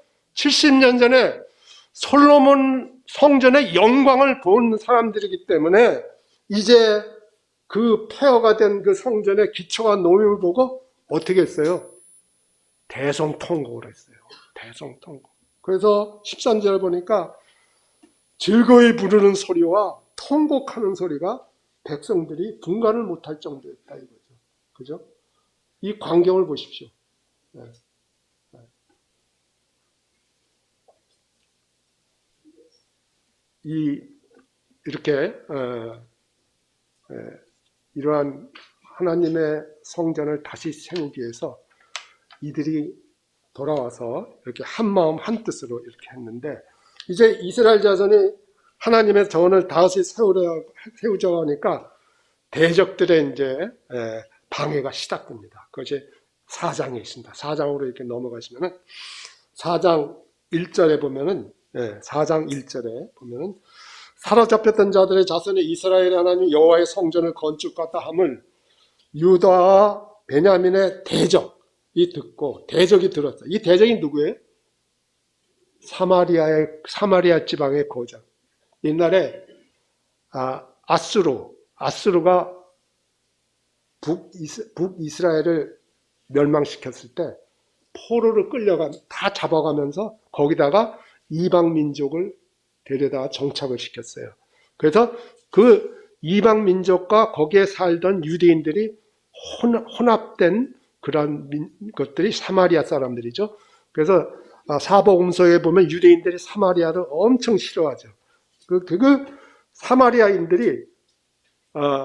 A: 솔로몬 성전의 영광을 본 사람들이기 때문에 이제 그 폐허가 된 그 성전의 기초가 놓임을 보고 어떻게 했어요? 대성통곡을 했어요. 대성통곡. 그래서 13절 보니까 즐거이 부르는 소리와 통곡하는 소리가 백성들이 분간을 못할 정도였다 이거죠. 그죠? 이 광경을 보십시오. 네. 이렇게 이러한 하나님의 성전을 다시 세우기 위해서 이들이 돌아와서 이렇게 한 마음 한 뜻으로 이렇게 했는데, 이제 이스라엘 자손이 하나님의 전을 다시 세우자고 하니까 대적들의 이제 방해가 시작됩니다. 그것이 4장에 있습니다. 4장으로 이렇게 넘어가시면은 4장 1절에 보면은 4장 1절에 보면은 사로잡혔던 자들의 자손이 이스라엘의 하나님 여호와의 성전을 건축하다 함을 유다와 베냐민의 대적이 듣고, 대적이 들었어요. 이 대적이 누구예요? 사마리아 지방의 고장. 옛날에 아수르가 북이스라엘을 멸망시켰을 때 포로를 다 잡아가면서 거기다가 이방 민족을 데려다 정착을 시켰어요. 그래서 그 이방 민족과 거기에 살던 유대인들이 혼합된 그런 것들이 사마리아 사람들이죠. 그래서 사복음서에 보면 유대인들이 사마리아를 엄청 싫어하죠. 그 사마리아인들이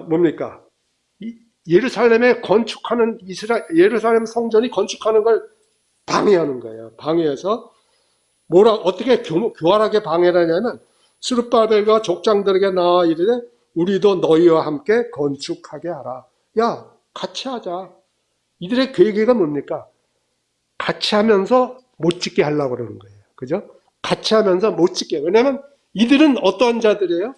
A: 뭡니까? 예루살렘에 건축하는 예루살렘 성전이 건축하는 걸 방해하는 거예요. 방해해서 어떻게 교활하게 방해를 하냐면 스룹바벨과 족장들에게 나와 이르되 우리도 너희와 함께 건축하게 하라. 야, 같이 하자. 이들의 계획이 뭡니까? 같이 하면서 못 짓게 하려고 그러는 거예요. 그죠? 같이 하면서 못 짓게. 왜냐하면 이들은 어떠한 자들이에요?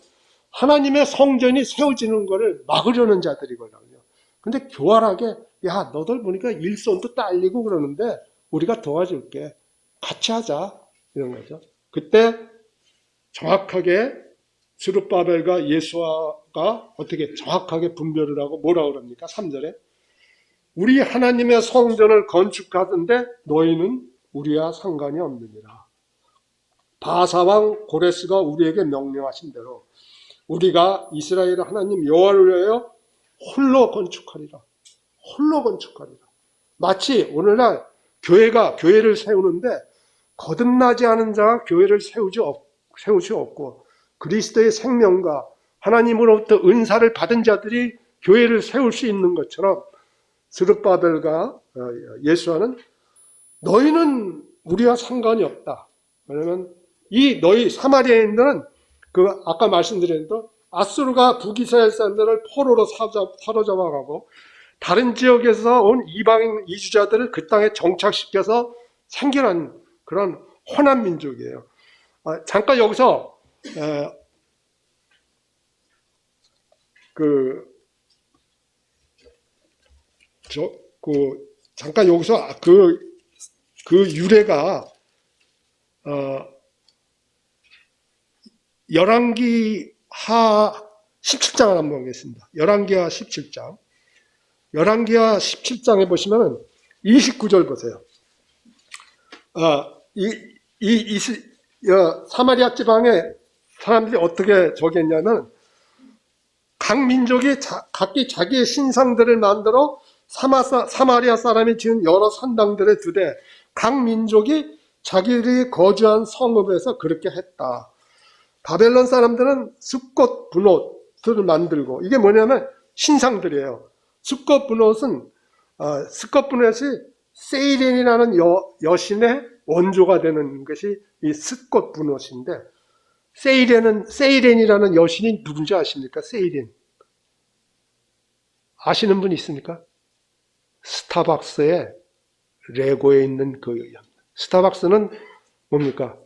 A: 하나님의 성전이 세워지는 것을 막으려는 자들이거든요. 근데 교활하게, 야, 너들 보니까 일손도 딸리고 그러는데 우리가 도와줄게. 같이 하자. 이런 거죠. 그때 정확하게 스룹바벨과 예수아가 어떻게 정확하게 분별을 하고 뭐라 그럽니까? 3절에 우리 하나님의 성전을 건축하던데 너희는 우리와 상관이 없느니라. 바사왕 고레스가 우리에게 명령하신 대로 우리가 이스라엘 하나님 여호와를 위하여 홀로 건축하리라. 홀로 건축하리라. 마치 오늘날 교회를 세우는데 거듭나지 않은 자가 교회를 세우지 없고 그리스도의 생명과 하나님으로부터 은사를 받은 자들이 교회를 세울 수 있는 것처럼 스룹바벨과 예수와는 너희는 우리와 상관이 없다. 왜냐하면 너희 사마리아인들은 아까 말씀드린 대로 아수르가 북이스라엘 사람들을 포로로 사로잡아가고 다른 지역에서 온 이방인 이주자들을 그 땅에 정착시켜서 생겨난 그런 혼합 민족이에요. 잠깐 여기서 잠깐 여기서 그 유래가 열왕기하 17장을 한번 보겠습니다. 열왕기하 17장. 열왕기하 17장에 보시면 29절 보세요. 사마리아 지방에 사람들이 어떻게 저기했냐면 각 민족이 각기 자기의 신상들을 만들어 사마리아 사람이 지은 여러 산당들에 두되 각 민족이 자기들이 거주한 성읍에서 그렇게 했다. 바벨론 사람들은 숫꽃 분옷을 만들고 이게 뭐냐면 신상들이에요. 숫꽃 분옷이 세이렌이라는 여신의 원조가 되는 것이 이 숫꽃 분옷인데 세이렌이라는 여신이 누군지 아십니까? 세이렌. 아시는 분 있습니까? 스타벅스의 레고에 있는 그 여인. 스타벅스는 뭡니까?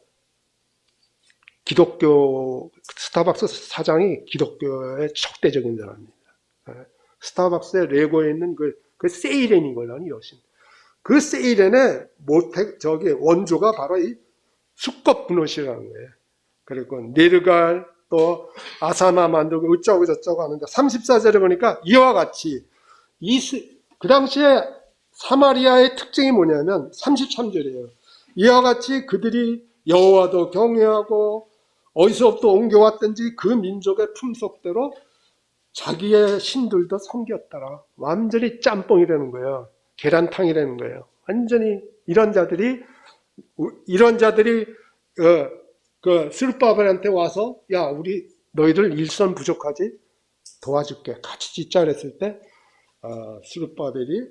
A: 스타벅스 사장이 기독교의 적대적인 사람입니다. 스타벅스의 레고에 있는 그 세이렌이거든요, 여신. 그 세이렌의 원조가 바로 이 숫꽃 분옷이라는 거예요. 그리고 네르갈 또 아사나 만들고 어쩌고 저쩌고 하는데 34절에 보니까 이와 같이 그 당시에 사마리아의 특징이 뭐냐면 33절이에요. 이와 같이 그들이 여호와도 경외하고 어디서부터 옮겨왔든지 그 민족의 품속대로 자기의 신들도 섬겼더라. 완전히 짬뽕이라는 거예요. 계란탕이라는 거예요. 완전히 이런 자들이 스룹바벨한테 와서 야 너희들 일손 부족하지? 도와줄게. 같이 짓자 그랬을 때 스룹바벨이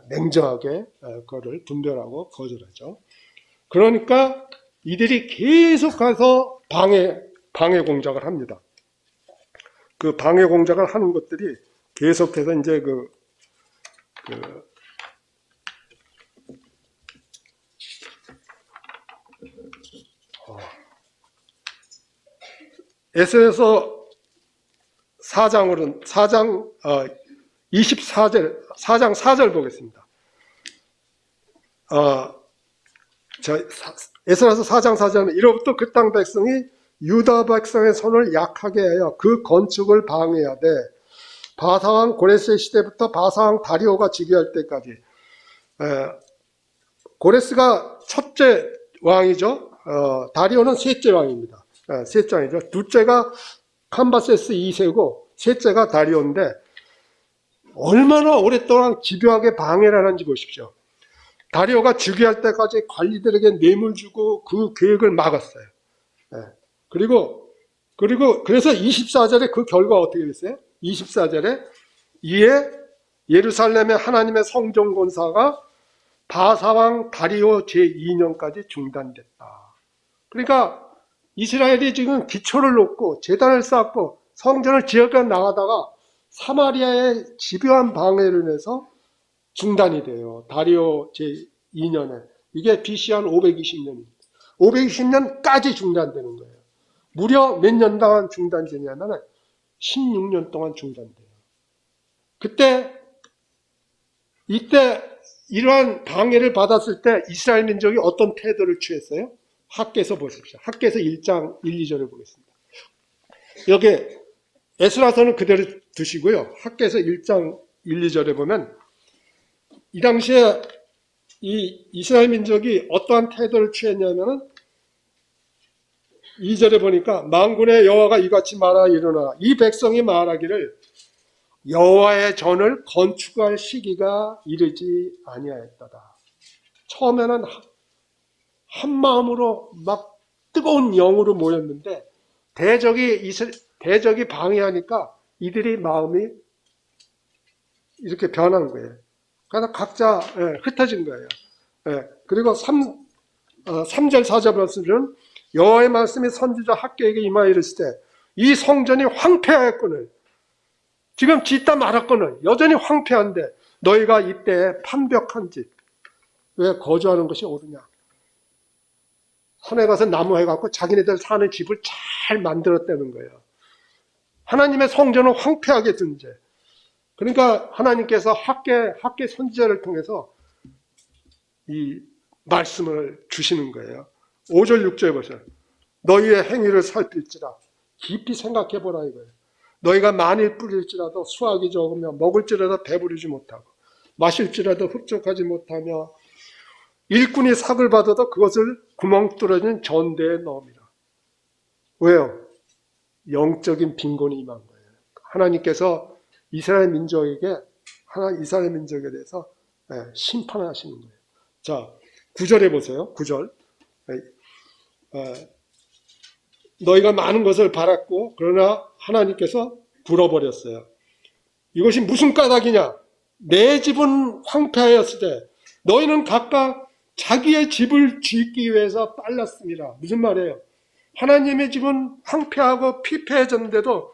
A: 냉정하게 그거를 분별하고 거절하죠. 그러니까 이들이 계속 가서 방해 공작을 합니다. 그 방해 공작을 하는 것들이 계속해서 이제 에스에서 4장 4절 보겠습니다. 에스라서 4장 4절은 이로부터 그 땅 백성이 유다 백성의 손을 약하게 하여 그 건축을 방해하되 바사왕 고레스의 시대부터 바사왕 다리오가 즉위할 때까지 고레스가 첫째 왕이죠. 다리오는 셋째 왕입니다. 셋째 왕이죠. 둘째가 캄바세스 2세고 셋째가 다리오인데 얼마나 오랫동안 집요하게 방해를 하는지 보십시오. 다리오가 즉위할 때까지 관리들에게 뇌물 주고 그 계획을 막았어요. 그래서 24절에 그 결과가 어떻게 됐어요? 24절에 이에 예루살렘의 하나님의 성전 건사가 바사왕 다리오 제2년까지 중단됐다. 그러니까 이스라엘이 지금 기초를 놓고 제단을 쌓고 성전을 지어가 나가다가 사마리아의 집요한 방해로 인해서 중단이 돼요. 다리오 제2년에. 이게 BC 한 520년입니다. 520년까지 중단되는 거예요. 무려 몇 년 동안 중단되냐면 16년 동안 중단돼요. 이때 이러한 방해를 받았을 때 이스라엘 민족이 어떤 태도를 취했어요? 학개서 보십시오. 학개서 1장 1, 2절을 보겠습니다. 여기 에스라서는 그대로 두시고요. 학개서 1장 1, 2절에 보면 이 당시에 이 이스라엘 민족이 어떠한 태도를 취했냐면은 2절에 보니까 만군의 여호와가 이같이 말하 이르노라 이 백성이 말하기를 여호와의 전을 건축할 시기가 이르지 아니하였도다. 처음에는 한 마음으로 막 뜨거운 영으로 모였는데 대적이 방해하니까 이들이 마음이 이렇게 변한 거예요. 그래서 각자 흩어진 거예요. 그리고 3절 4절 말씀은 여호와의 말씀이 선지자 학개에게 임하여 이르시되 이 성전이 황폐하였거늘 지금 짓다 말았거늘 여전히 황폐한데 너희가 이때 판벽한 집 왜 거주하는 것이 옳으냐. 산에 가서 나무 해갖고 자기네들 사는 집을 잘 만들었다는 거예요. 하나님의 성전은 황폐하게 둔 죄. 그러니까 하나님께서 학개 선지자를 통해서 이 말씀을 주시는 거예요. 5절 6절에 보세요. 너희의 행위를 살필지라 깊이 생각해보라 이거예요. 너희가 만일 뿌릴지라도 수확이 적으며 먹을지라도 배부르지 못하고 마실지라도 흡족하지 못하며 일꾼이 삭을 받아도 그것을 구멍 뚫어진 전대에 넣음이라. 왜요? 영적인 빈곤이 임한 거예요. 하나님께서 이스라엘 민족에 대해서 심판하시는 거예요. 자, 9절에 보세요. 9절. 너희가 많은 것을 바랐고 그러나 하나님께서 불어버렸어요. 이것이 무슨 까닭이냐? 내 집은 황폐하였을 때 너희는 각각 자기의 집을 짓기 위해서 빨랐습니다. 무슨 말이에요? 하나님의 집은 황폐하고 피폐해졌는데도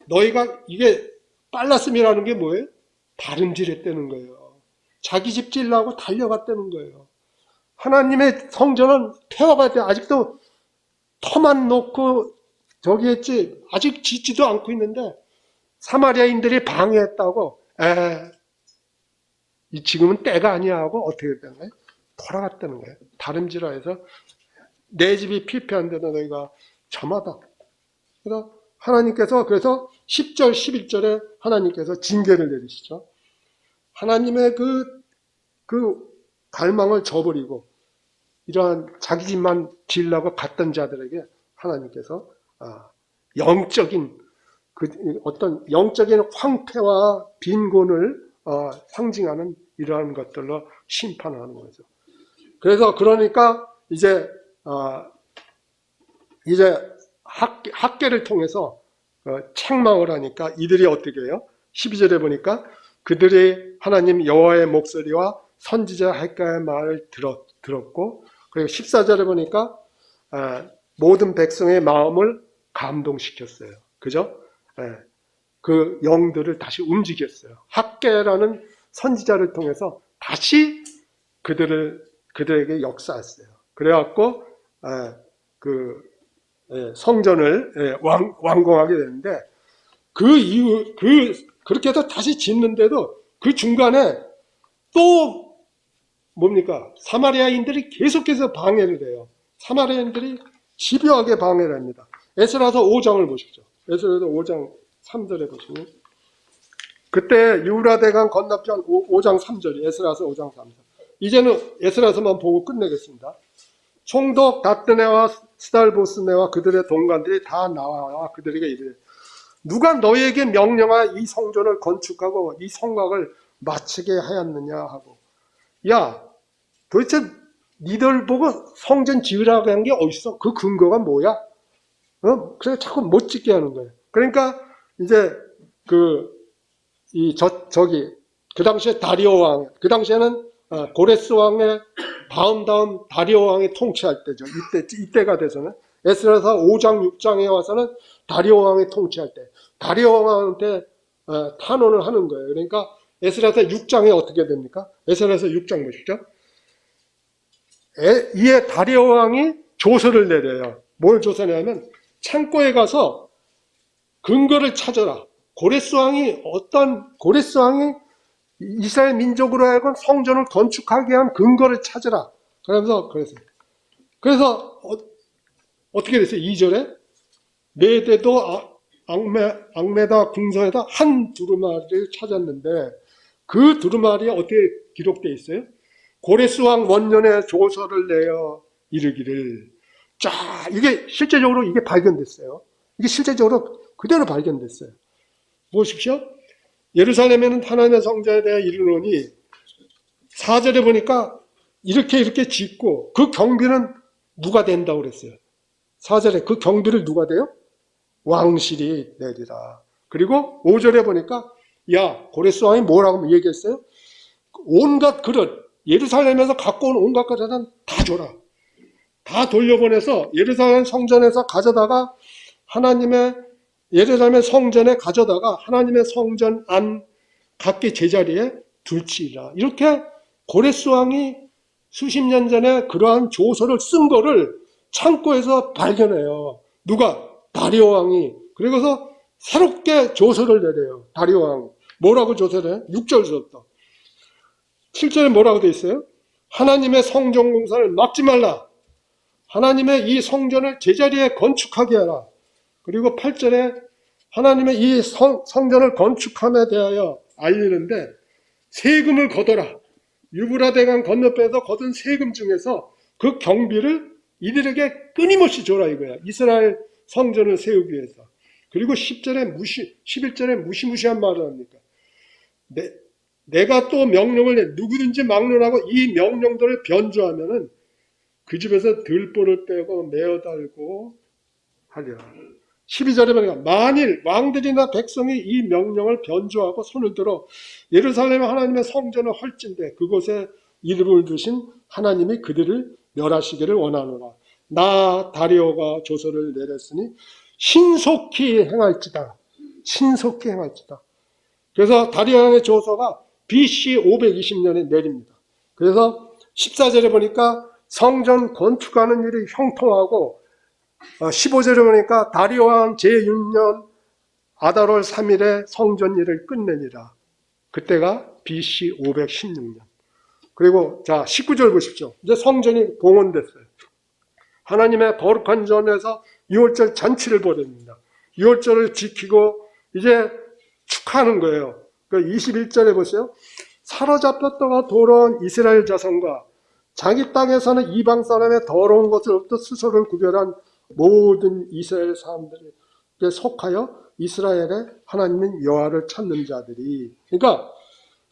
A: 너희가 이게 빨랐음이라는 게 뭐예요? 다름질했다는 거예요. 자기 집 지으려고 달려갔다는 거예요. 하나님의 성전은 폐허가 돼 아직도 터만 놓고 저기 했지 아직 짓지도 않고 있는데 사마리아인들이 방해했다고 지금은 때가 아니야 하고 어떻게 됐다는 거예요? 돌아갔다는 거예요. 다름질하여서 내 집이 피폐한데도 너희가 점하다. 그래서 하나님께서 그래서 10절 11절에 하나님께서 징계를 내리시죠. 하나님의 그 갈망을 저버리고 이러한 자기 집만 지으려고 갔던 자들에게 하나님께서 영적인 어떤 영적인 황폐와 빈곤을 상징하는 이러한 것들로 심판하는 거죠. 그래서 그러니까 이제 학계를 통해서 책망을 하니까 이들이 어떻게 해요? 12절에 보니까 그들이 하나님 여호와의 목소리와 선지자 학개의 말을 들었고 그리고 14절에 보니까 모든 백성의 마음을 감동시켰어요. 그죠? 그 영들을 다시 움직였어요. 학개라는 선지자를 통해서 다시 그들에게 역사했어요. 그래갖고 성전을 완공하게 되는데 그 이후 그렇게 해서 다시 짓는데도 그 중간에 또 뭡니까? 사마리아인들이 계속해서 방해를 해요. 사마리아인들이 집요하게 방해를 합니다. 에스라서 5장을 보십시오. 에스라서 5장 3절에 보시면 그때 유브라데강 건너편 5장 3절이 에스라서 5장 3절. 이제는 에스라서만 보고 끝내겠습니다. 총독 다뜨네와 스달보스네와 그들의 동관들이 다 나와 그들에게 이르되 누가 너희에게 명령하여 이 성전을 건축하고 이 성곽을 마치게 하였느냐 하고 야 도대체 니들 보고 성전 지으라고 한 게 어딨어? 그 근거가 뭐야? 그래서 자꾸 못 짓게 하는 거예요. 그러니까 이제 저기 그 당시에 다리오 왕, 그 당시에는 고레스 왕의 다음 다리오 왕이 통치할 때죠. 이때가 돼서는 에스라서 5장 6장에 와서는 다리오 왕이 통치할 때 다리오 왕한테 탄원을 하는 거예요. 그러니까 에스라서 6장에 어떻게 됩니까? 에스라서 6장 보시죠. 이에 다리오 왕이 조서를 내려요. 뭘 조서냐면 창고에 가서 근거를 찾아라. 고레스 왕이 이스라엘 민족으로 하여금 성전을 건축하게 한 근거를 찾으라. 그래서 어떻게 됐어요? 2절에 메대도 앙메다 궁성에다 한 두루마리를 찾았는데 그 두루마리에 어떻게 기록되어 있어요? 고레스 왕 원년에 조서를 내어 이르기를. 자, 이게 실제적으로 이게 발견됐어요. 이게 실제적으로 그대로 발견됐어요. 보십시오. 예루살렘에는 하나님의 성전에 대해 이르노니 4절에 보니까 이렇게 짓고 그 경비는 누가 된다고 그랬어요. 4절에 그 경비를 누가 돼요? 왕실이 내리라. 그리고 5절에 보니까 고레스 왕이 뭐라고 얘기했어요? 온갖 그릇, 예루살렘에서 갖고 온 온갖 그릇은 다 줘라. 다 돌려보내서 예루살렘 성전에서 가져다가 예루살렘 성전에 가져다가 하나님의 성전 안 각기 제자리에 둘지라. 이렇게 고레스 왕이 수십 년 전에 그러한 조서를 쓴 거를 창고에서 발견해요. 누가? 다리오 왕이. 그리고서 새롭게 조서를 내려요. 다리오 왕. 뭐라고 조서를 해요? 6절부터. 7절에 뭐라고 돼 있어요? 하나님의 성전 공사를 막지 말라. 하나님의 이 성전을 제자리에 건축하게 하라. 그리고 8절에 하나님의 이 성전을 건축함에 대하여 알리는데 세금을 걷어라. 유브라데강 건너편에서 거둔 세금 중에서 그 경비를 이들에게 끊임없이 줘라 이거야. 이스라엘 성전을 세우기 위해서. 그리고 11절에 무시무시한 말을 합니까? 내가 또 명령을 내. 누구든지 막론하고 이 명령들을 변조하면은 그 집에서 들보를 빼고 메어 달고 하려. 12절에 보니까 만일 왕들이나 백성이 이 명령을 변조하고 손을 들어 예루살렘 하나님의 성전을 헐진대 그곳에 이름을 두신 하나님이 그들을 멸하시기를 원하노라. 나 다리오가 조서를 내렸으니 신속히 행할지다. 신속히 행할지다. 그래서 다리오 왕의 조서가 BC 520년에 내립니다. 그래서 14절에 보니까 성전 건축하는 일이 형통하고 15절에 보니까 다리오 왕 제6년 아달월 3일에 성전 일을 끝내니라. 그때가 BC 516년. 그리고 자 19절 보십시오. 이제 성전이 봉헌됐어요. 하나님의 거룩한 전에서 6월절 잔치를 벌입니다. 6월절을 지키고 이제 축하하는 거예요. 그 21절에 보세요. 사로잡혔다가 돌아온 이스라엘 자손과 자기 땅에서는 이방 사람의 더러운 것으로부터 스스로를 구별한 모든 이스라엘 사람들에게 속하여 이스라엘의 하나님인 여호와를 찾는 자들이. 그러니까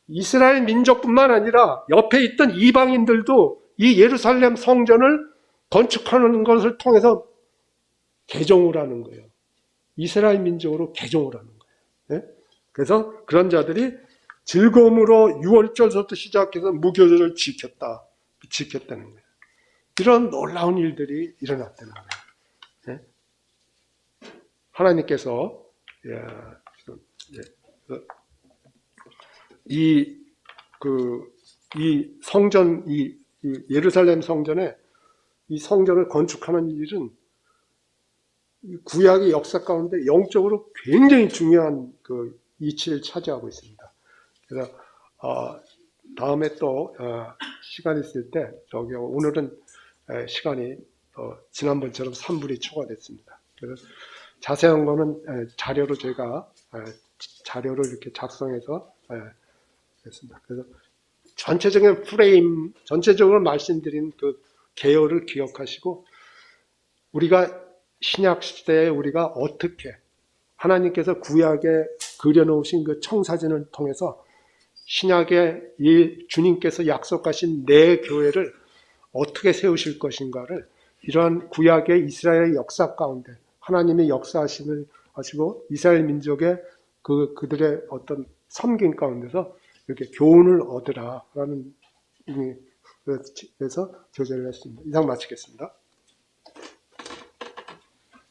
A: 이스라엘 민족뿐만 아니라 옆에 있던 이방인들도 이 예루살렘 성전을 건축하는 것을 통해서 개종을 하는 거예요. 이스라엘 민족으로 개종을 하는 거예요. 네? 그래서 그런 자들이 즐거움으로 6월절부터 시작해서 무교절을 지켰다는 거예요. 이런 놀라운 일들이 일어났다는 거예요. 네? 하나님께서 이 성전, 이 예루살렘 성전에 이 성전을 건축하는 일은 구약의 역사 가운데 영적으로 굉장히 중요한 그 이치를 차지하고 있습니다. 그래서 다음에 또 시간 있을 때 오늘은 시간이 지난번처럼 3분이 초과됐습니다. 그래서 자세한 거는 자료로 제가 자료를 이렇게 작성해서 했습니다. 그래서 전체적인 프레임, 전체적으로 말씀드린 그 개요를 기억하시고 우리가 신약 시대에 우리가 어떻게 하나님께서 구약에 그려놓으신 그 청사진을 통해서 신약에 이 주님께서 약속하신 내 교회를 어떻게 세우실 것인가를 이러한 구약의 이스라엘 역사 가운데 하나님의 역사하심을 하시고 이스라엘 민족의 그들의 어떤 섬김 가운데서 이렇게 교훈을 얻으라라는 의미에서 교제를 했습니다. 이상 마치겠습니다.